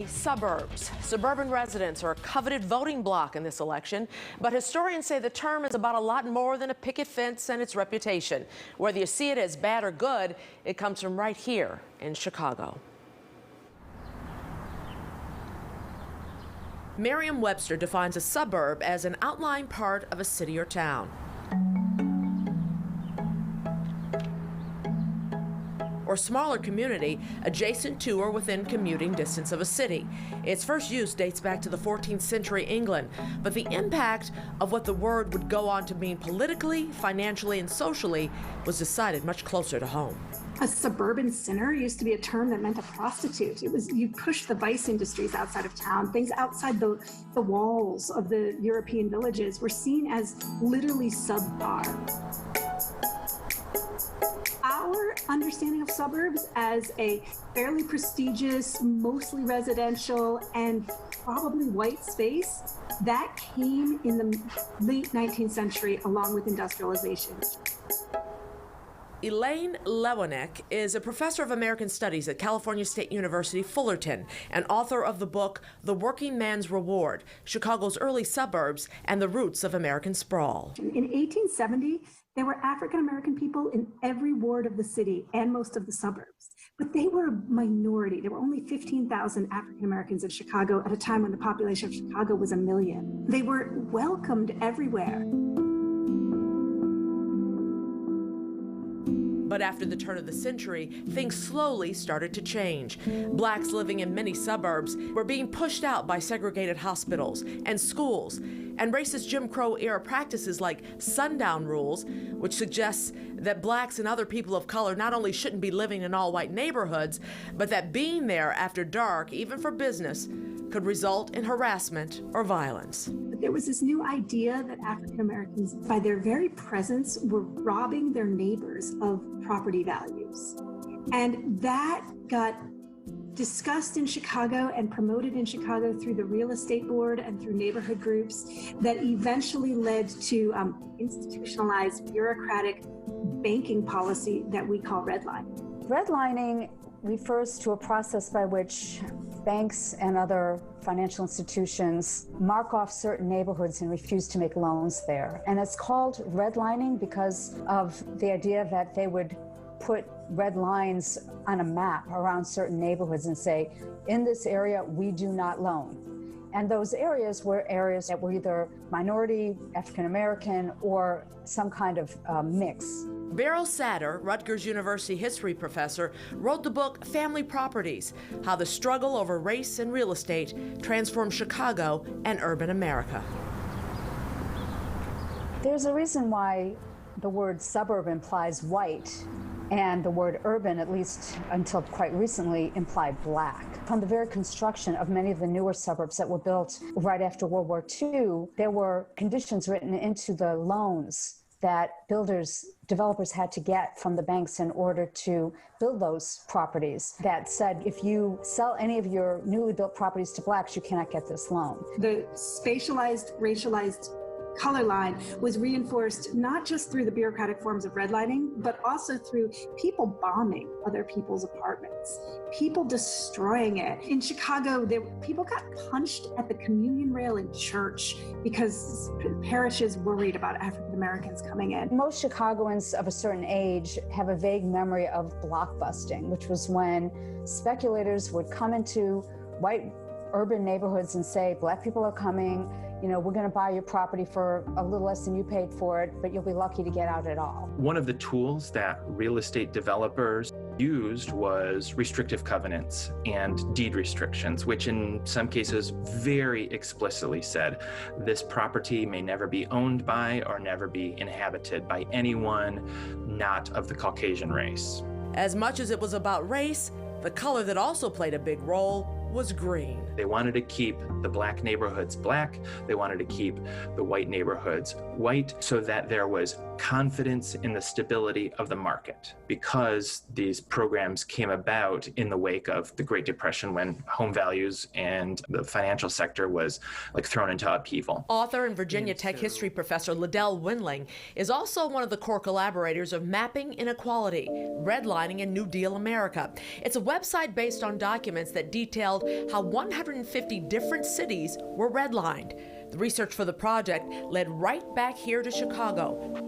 Suburbs. Suburban residents are a coveted voting bloc in this election, but historians say the term is about a lot more than a picket fence and its reputation. Whether you see it as bad or good, it comes from right here in Chicago. Merriam-Webster defines a suburb as an outlying part of a city or town, or smaller community adjacent to or within commuting distance of a city. Its first use dates back to the 14th century England, but the impact of what the word would go on to mean politically, financially, and socially was decided much closer to home. A suburban sinner used to be a term that meant a prostitute. It was, you push the vice industries outside of town. Things outside the walls of the European villages were seen as literally subpar. Our understanding of suburbs as a fairly prestigious, mostly residential, and probably white space, that came in the late 19th century along with industrialization. Elaine Lewanek is a professor of American Studies at California State University, Fullerton, and author of the book, The Working Man's Reward, Chicago's Early Suburbs and the Roots of American Sprawl. In 1870, there were African-American people in every ward of the city and most of the suburbs, but they were a minority. There were only 15,000 African-Americans in Chicago at a time when the population of Chicago was 1 million. They were welcomed everywhere. But after the turn of the century, things slowly started to change. Blacks living in many suburbs were being pushed out by segregated hospitals and schools, and racist Jim Crow era practices like sundown rules, which suggests that blacks and other people of color not only shouldn't be living in all white neighborhoods, but that being there after dark, even for business, could result in harassment or violence. There was this new idea that African Americans, by their very presence, were robbing their neighbors of property values. And that got discussed in Chicago and promoted in Chicago through the real estate board and through neighborhood groups that eventually led to institutionalized bureaucratic banking policy that we call redlining. Redlining refers to a process by which banks and other financial institutions mark off certain neighborhoods and refuse to make loans there. And it's called redlining because of the idea that they would put red lines on a map around certain neighborhoods and say, in this area, we do not loan. And those areas were areas that were either minority, African American, or some kind of mix. Beryl Satter, Rutgers University history professor, wrote the book Family Properties, How the Struggle Over Race and Real Estate Transformed Chicago and Urban America. There's a reason why the word suburb implies white, and the word urban, at least until quite recently, implied black. From the very construction of many of the newer suburbs that were built right after World War II, there were conditions written into the loans that developers had to get from the banks in order to build those properties that said, if you sell any of your newly built properties to blacks, you cannot get this loan. The spatialized, racialized color line was reinforced not just through the bureaucratic forms of redlining, but also through people bombing other people's apartments, people destroying it. In Chicago, people got punched at the communion rail in church because parishes worried about African Americans coming in. Most Chicagoans of a certain age have a vague memory of blockbusting, which was when speculators would come into white urban neighborhoods and say, black people are coming, you know, we're going to buy your property for a little less than you paid for it, but you'll be lucky to get out at all. One of the tools that real estate developers used was restrictive covenants and deed restrictions, which in some cases very explicitly said this property may never be owned by or never be inhabited by anyone not of the Caucasian race. As much as it was about race, the color that also played a big role was green. They wanted to keep the black neighborhoods black. They wanted to keep the white neighborhoods white so that there was confidence in the stability of the market, because these programs came about in the wake of the Great Depression when home values and the financial sector was like thrown into upheaval. Author and Virginia Tech history professor Liddell Windling is also one of the core collaborators of Mapping Inequality, Redlining in New Deal America. It's a website based on documents that detail unveiled how 150 different cities were redlined. The research for the project led right back here to Chicago.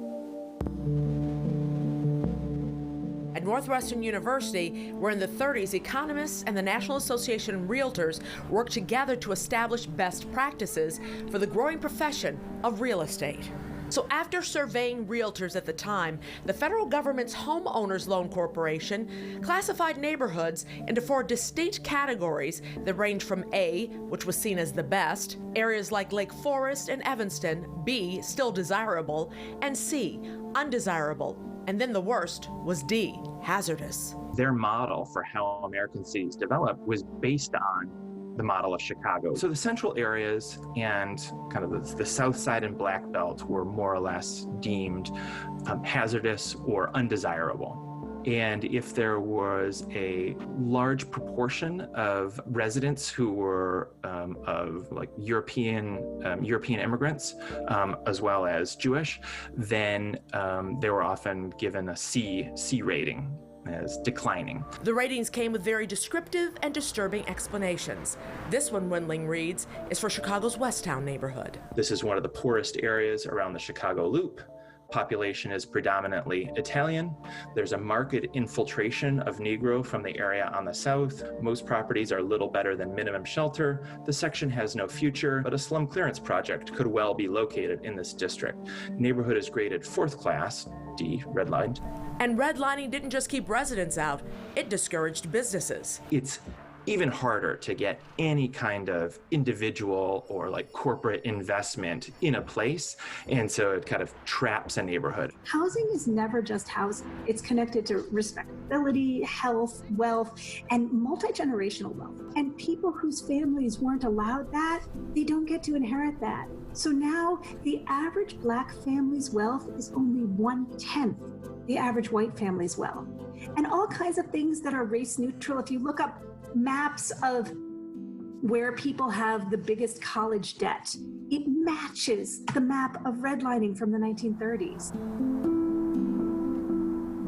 At Northwestern University, where in the 30s, economists and the National Association of Realtors worked together to establish best practices for the growing profession of real estate. So after surveying realtors at the time, the federal government's Homeowners Loan Corporation classified neighborhoods into 4 distinct categories that range from A, which was seen as the best, areas like Lake Forest and Evanston, B, still desirable, and C, undesirable. And then the worst was D, hazardous. Their model for how American cities develop was based on the model of Chicago. So the central areas and kind of the south side and Black Belt were more or less deemed hazardous or undesirable. And if there was a large proportion of residents who were of like European immigrants, as well as Jewish, then they were often given a C rating as declining. The ratings came with very descriptive and disturbing explanations. This one, Wendling reads, is for Chicago's Westtown neighborhood. This is one of the poorest areas around the Chicago Loop. Population is predominantly Italian. There's a marked infiltration of Negro from the area on the south. Most properties are little better than minimum shelter. The section has no future, but a slum clearance project could well be located in this district. Neighborhood is graded 4th class, D, redlined. And redlining didn't just keep residents out, it discouraged businesses. It's even harder to get any kind of individual or like corporate investment in a place. And so it kind of traps a neighborhood. Housing is never just housing. It's connected to respectability, health, wealth, and multi-generational wealth. And people whose families weren't allowed that, they don't get to inherit that. So now the average Black family's wealth is only 1/10 the average white family's wealth. And all kinds of things that are race neutral. If you look up maps of where people have the biggest college debt, it matches the map of redlining from the 1930s.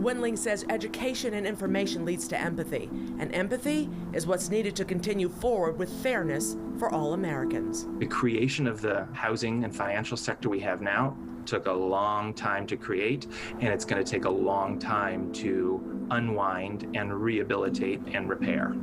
Wendling says education and information leads to empathy, and empathy is what's needed to continue forward with fairness for all Americans. The creation of the housing and financial sector we have now took a long time to create, and it's going to take a long time to unwind and rehabilitate and repair.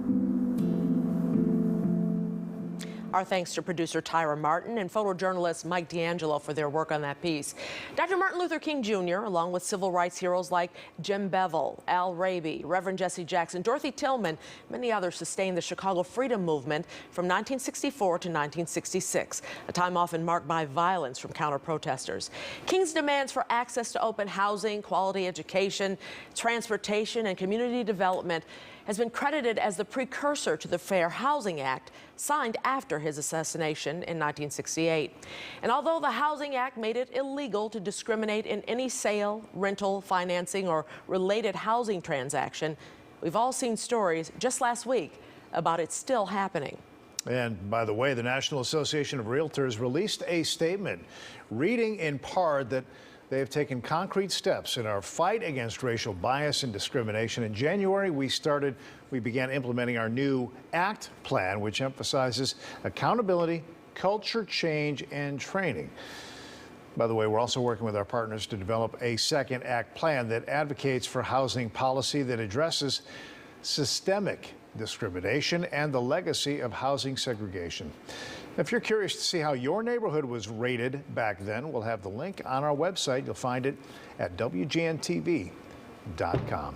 Our thanks to producer Tyra Martin and photojournalist Mike D'Angelo for their work on that piece. Dr. Martin Luther King Jr., along with civil rights heroes like Jim Bevel, Al Raby, Reverend Jesse Jackson, Dorothy Tillman, many others sustained the Chicago Freedom Movement from 1964 to 1966, a time often marked by violence from counter-protesters. King's demands for access to open housing, quality education, transportation, and community development has been credited as the precursor to the Fair Housing Act, signed after his assassination in 1968. And although the Housing Act made it illegal to discriminate in any sale, rental, financing, or related housing transaction, we've all seen stories just last week about it still happening. And by the way, the National Association of Realtors released a statement reading in part that they have taken concrete steps in our fight against racial bias and discrimination. In January, we began implementing our new ACT plan, which emphasizes accountability, culture change, and training. By the way, we're also working with our partners to develop a second ACT plan that advocates for housing policy that addresses systemic discrimination and the legacy of housing segregation. If you're curious to see how your neighborhood was rated back then, we'll have the link on our website. You'll find it at WGNTV.com.